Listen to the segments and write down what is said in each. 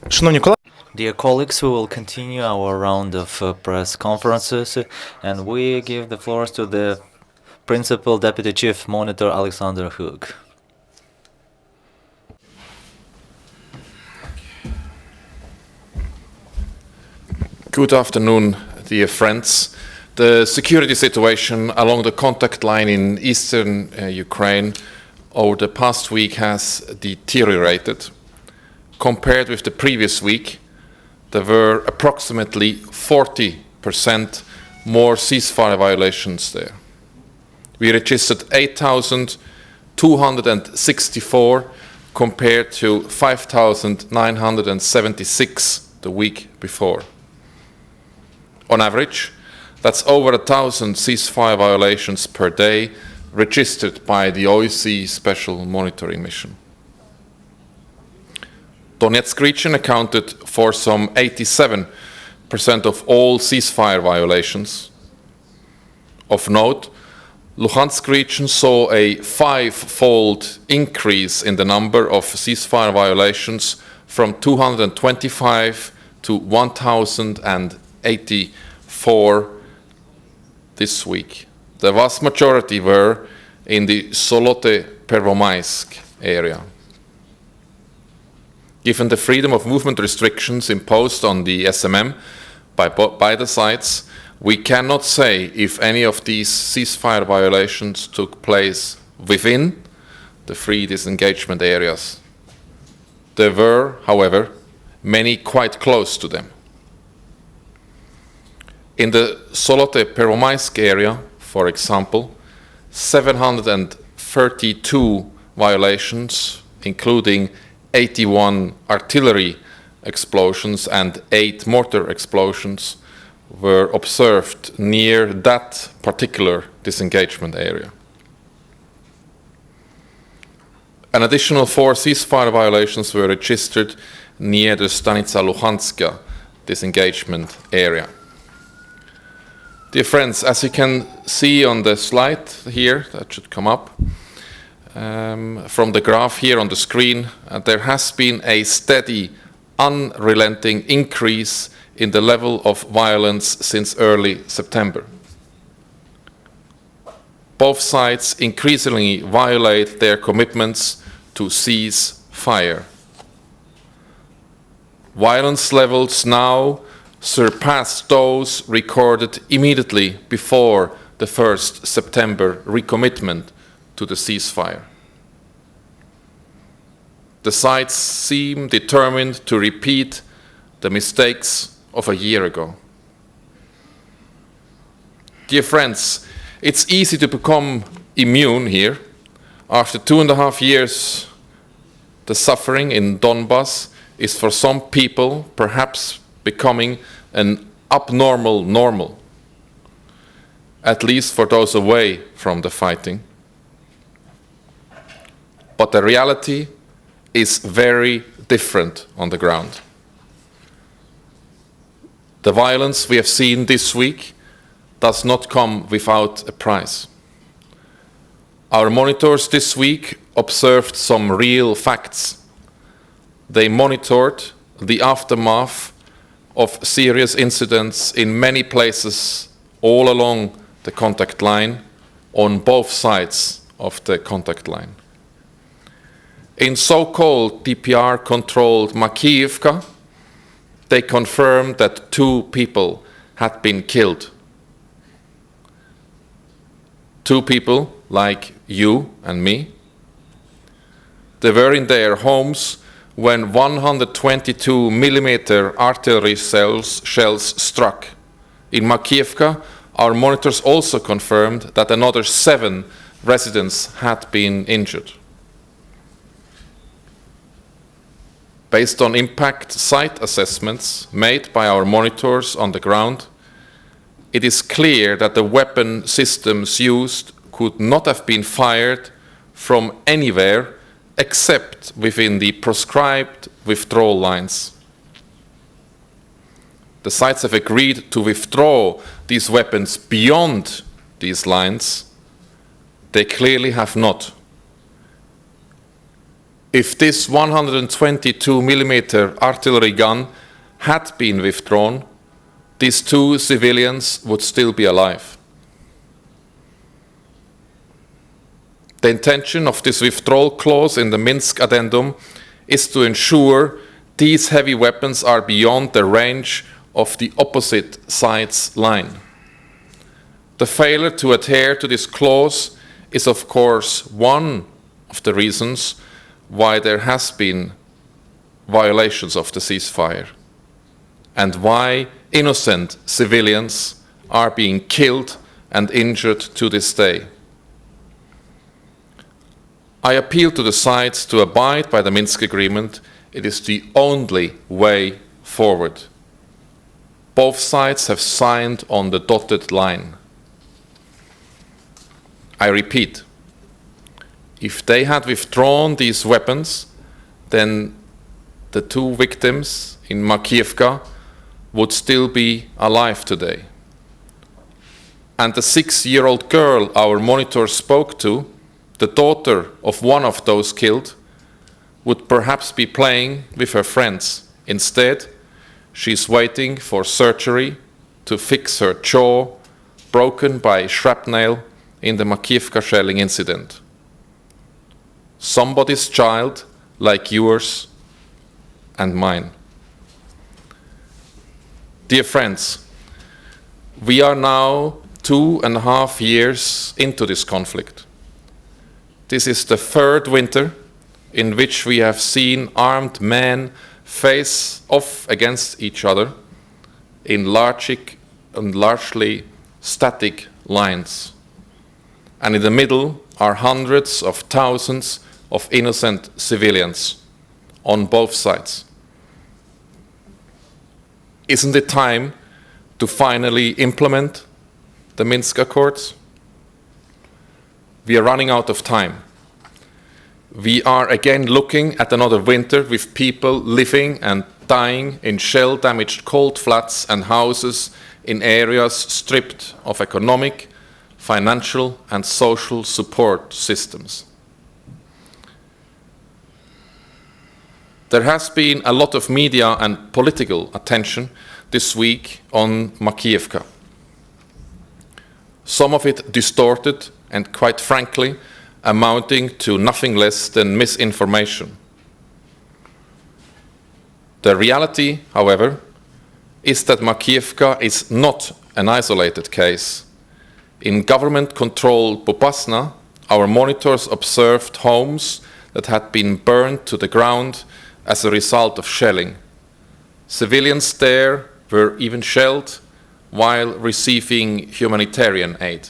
Шановні колеги, Dear colleagues, we will continue our round of press conferences, and we give the floor to the Principal Deputy Chief Monitor Alexander Hook. Good afternoon, dear friends. The security situation along the contact line in eastern Ukraine over the past week has deteriorated. Compared with the previous week, there were approximately 40% more ceasefire violations there. We registered 8,264 compared to 5,976 the week before. On average, that's over 1,000 ceasefire violations per day registered by the OSCE Special Monitoring Mission. Donetsk region accounted for some 87% of all ceasefire violations. Of note, Luhansk region saw a five-fold increase in the number of ceasefire violations from 225 to 1,084 this week. The vast majority were in the Solote-Pervomaisk area. Given the freedom of movement restrictions imposed on the SMM by the sides, we cannot say if any of these ceasefire violations took place within the free disengagement areas. There were, however, many quite close to them. In the Solote-Pervomaisk area, for example, 732 violations, including 81 artillery explosions and 8 mortar explosions, were observed near that particular disengagement area. An additional 4 ceasefire violations were registered near the Stanica Luhanska disengagement area. Dear friends, as you can see on the slide here, that should come up, from the graph here on the screen, there has been a steady, unrelenting increase in the level of violence since early September. Both sides increasingly violate their commitments to cease fire. Violence levels now surpass those recorded immediately before the 1st September recommitment to the ceasefire. The sides seem determined to repeat the mistakes of a year ago. Dear friends, it's easy to become immune here. After 2.5 years, the suffering in Donbass is for some people perhaps becoming an abnormal normal, at least for those away from the fighting. But the reality is very different on the ground. The violence we have seen this week does not come without a price. Our monitors this week observed some real facts. They monitored the aftermath of serious incidents in many places all along the contact line, on both sides of the contact line. In so-called DPR-controlled Makiivka, they confirmed that 2 people had been killed. 2 people, like you and me. They were in their homes when 122mm artillery shells struck. In Makiivka, our monitors also confirmed that another 7 residents had been injured. Based on impact site assessments made by our monitors on the ground, it is clear that the weapon systems used could not have been fired from anywhere except within the prescribed withdrawal lines. The sides have agreed to withdraw these weapons beyond these lines. They clearly have not. If this 122mm artillery gun had been withdrawn, these 2 civilians would still be alive. The intention of this withdrawal clause in the Minsk Addendum is to ensure these heavy weapons are beyond the range of the opposite side's line. The failure to adhere to this clause is, of course, one of the reasons why there has been violations of the ceasefire and why innocent civilians are being killed and injured to this day. I appeal to the sides to abide by the Minsk Agreement. It is the only way forward. Both sides have signed on the dotted line. I repeat, if they had withdrawn these weapons, then the 2 victims in Makiivka would still be alive today. And the 6-year-old girl our monitor spoke to, the daughter of one of those killed, would perhaps be playing with her friends. Instead, she's waiting for surgery to fix her jaw, broken by shrapnel in the Makiivka shelling incident. Somebody's child like yours and mine. Dear friends, we are now 2.5 years into this conflict. This is the 3rd winter in which we have seen armed men face off against each other in largely static lines. And in the middle are hundreds of thousands of innocent civilians on both sides. Isn't it time to finally implement the Minsk Accords? We are running out of time. We are again looking at another winter with people living and dying in shell-damaged cold flats and houses in areas stripped of economic, financial and social support systems. There has been a lot of media and political attention this week on Makiivka. Some of it distorted and, quite frankly, amounting to nothing less than misinformation. The reality, however, is that Makiivka is not an isolated case. In government-controlled Popasna, our monitors observed homes that had been burned to the ground as a result of shelling. Civilians there were even shelled while receiving humanitarian aid.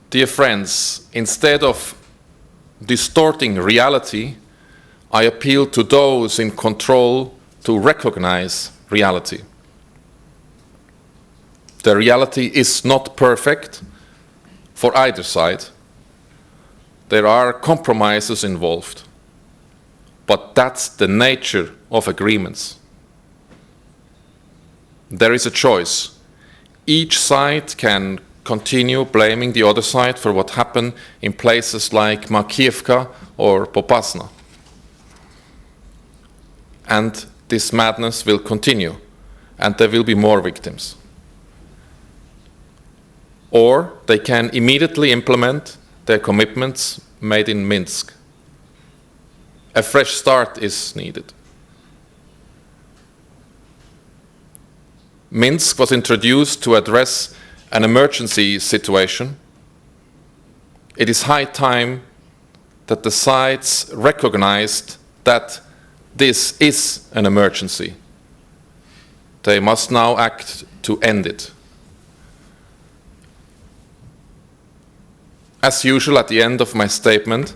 Dear friends, instead of distorting reality, I appeal to those in control to recognize reality. The reality is not perfect for either side. There are compromises involved, but that's the nature of agreements. There is a choice. Each side can continue blaming the other side for what happened in places like Makiivka or Popasna. And this madness will continue, and there will be more victims. Or they can immediately implement their commitments made in Minsk. A fresh start is needed. Minsk was introduced to address an emergency situation. It is high time that the sides recognized that this is an emergency. They must now act to end it. As usual, at the end of my statement,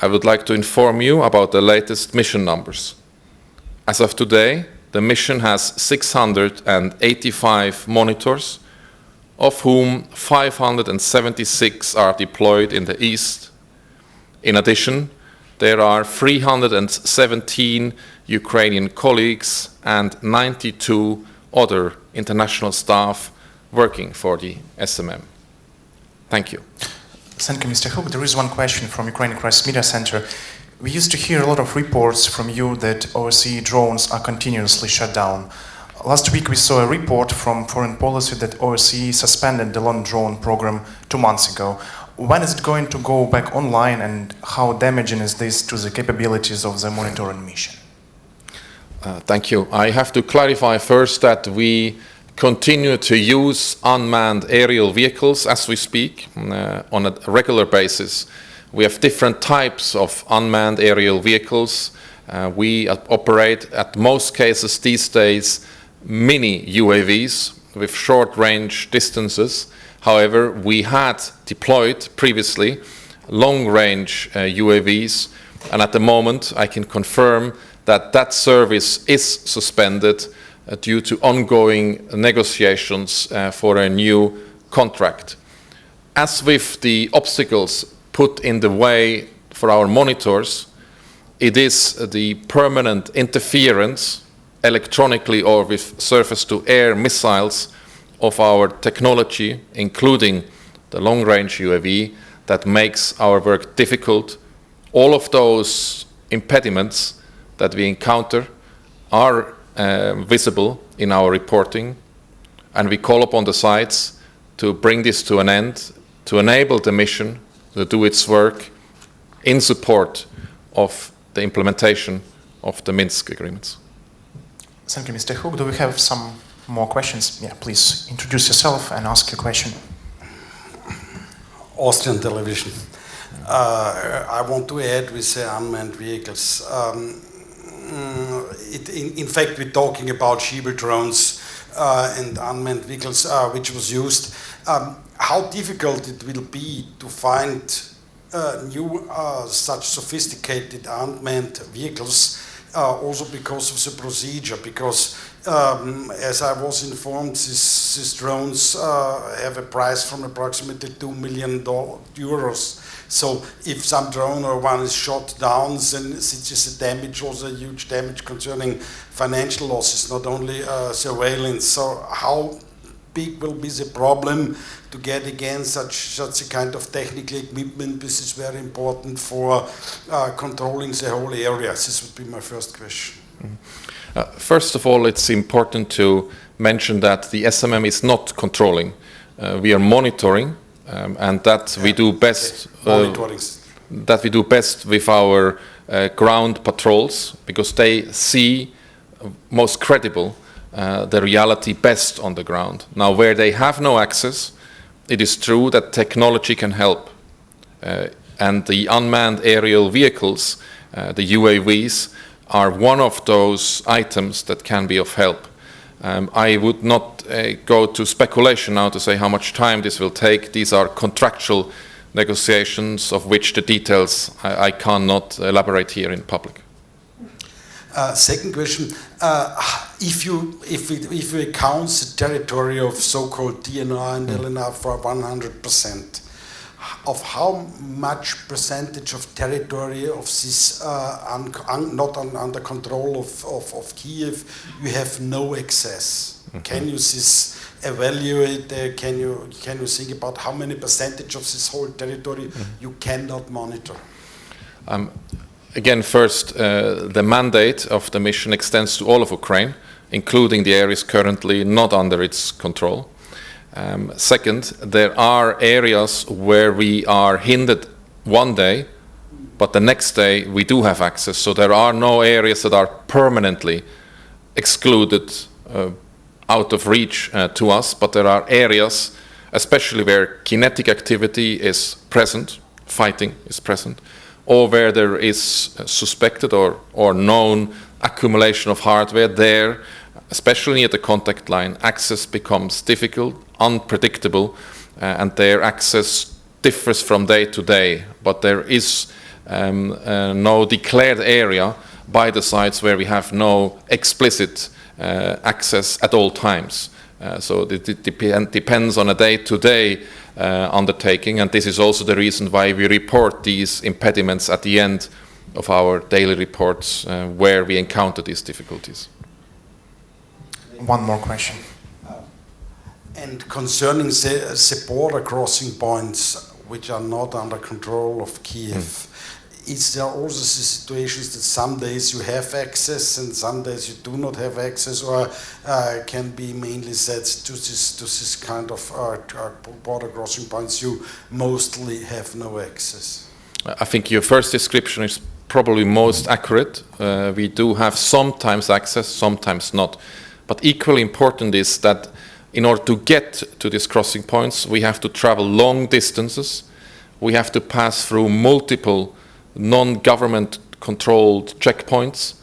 I would like to inform you about the latest mission numbers. As of today, the mission has 685 monitors, of whom 576 are deployed in the east. In addition, there are 317 Ukrainian colleagues and 92 other international staff working for the SMM. Thank you. Thank you, Mr. Hook. There is one question from Ukrainian Crisis Media Center. We used to hear a lot of reports from you that OSCE drones are continuously shut down. Last week we saw a report from Foreign Policy that OSCE suspended the long drone program 2 months ago. When is it going to go back online, and how damaging is this to the capabilities of the monitoring mission? Thank you. I have to clarify first that we continue to use unmanned aerial vehicles as we speak on a regular basis. We have different types of unmanned aerial vehicles. We operate, at most cases these days, mini UAVs with short range distances. However, we had deployed previously long range UAVs, and at the moment I can confirm that that service is suspended due to ongoing negotiations for a new contract. As with the obstacles put in the way for our monitors, it is the permanent interference, electronically or with surface-to-air missiles, of our technology, including the long-range UAV, that makes our work difficult. All of those impediments that we encounter are visible in our reporting, and we call upon the sides to bring this to an end, to enable the mission to do its work in support of the implementation of the Minsk agreements. Thank you, Mr. Hook. Do we have some more questions? Yeah, please introduce yourself and ask your question. Austrian television. I want to add with the unmanned vehicles. In fact, we're talking about Schiebel drones and unmanned vehicles which was used. How difficult it will be to find new such sophisticated unmanned vehicles, also because of the procedure, because as I was informed, these drones have a price from approximately €2 million. So if some drone or one is shot down, then it is a damage, also a huge damage concerning financial losses, not only surveillance. So how big will be the problem to get again such a kind of technical equipment? This is very important for controlling the whole area. This would be my first question. First of all, it's important to mention that the SMM is not controlling. We are monitoring, and that we do best. That we do best with our ground patrols, because they see most credible the reality best on the ground. Now, where they have no access, it is true that technology can help, and the unmanned aerial vehicles, the UAVs, are one of those items that can be of help. I would not go to speculation now to say how much time this will take. These are contractual negotiations of which the details I cannot elaborate here in public. Second question, if you account the territory of so-called DNR and LNR for 100%, of how much percentage of territory of this not under control of Kiev you have no access? Mm-hmm. Can you evaluate? Can you think about how many percentage of this whole territory you cannot monitor? Again, first, the mandate of the mission extends to all of Ukraine, including the areas currently not under its control. Second, there are areas where we are hindered one day, but the next day we do have access. So there are no areas that are permanently excluded out of reach to us, but there are areas, especially where kinetic activity is present, fighting is present, or where there is suspected or known accumulation of hardware. There, especially near the contact line, access becomes difficult, unpredictable, and their access differs from day to day. But there is no declared area by the sites where we have no explicit access at all times. So it depends on a day-to-day undertaking, and this is also the reason why we report these impediments at the end of our daily reports where we encounter these difficulties. One more question. And concerning the border crossing points, which are not under control of Kiev. Is there also situations that some days you have access and some days you do not have access, or can be mainly said to this kind of border crossing points you mostly have no access? I think your first description is probably most accurate. We do have sometimes access, sometimes not. But equally important is that in order to get to these crossing points, we have to travel long distances. We have to pass through multiple non-government controlled checkpoints.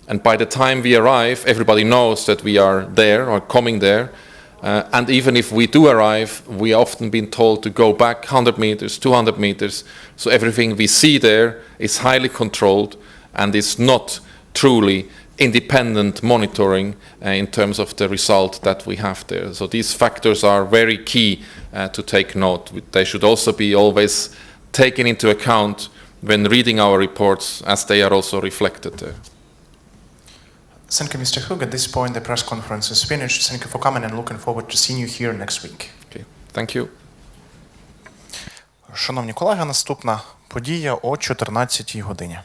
And by the time we arrive, everybody knows that we are there or coming there. And even if we do arrive, we often been told to go back 100 meters, 200 meters. So everything we see there is highly controlled and is not truly independent monitoring in terms of the result that we have there. So these factors are very key to take note. They should also be always taken into account when reading our reports, as they are also reflected there. Thank you, Mr. Hug. At this point, the press conference is finished. Thank you for coming and looking forward to seeing you here next week. Okay. Thank you. Шановні колеги, наступна подія о 14-й годині.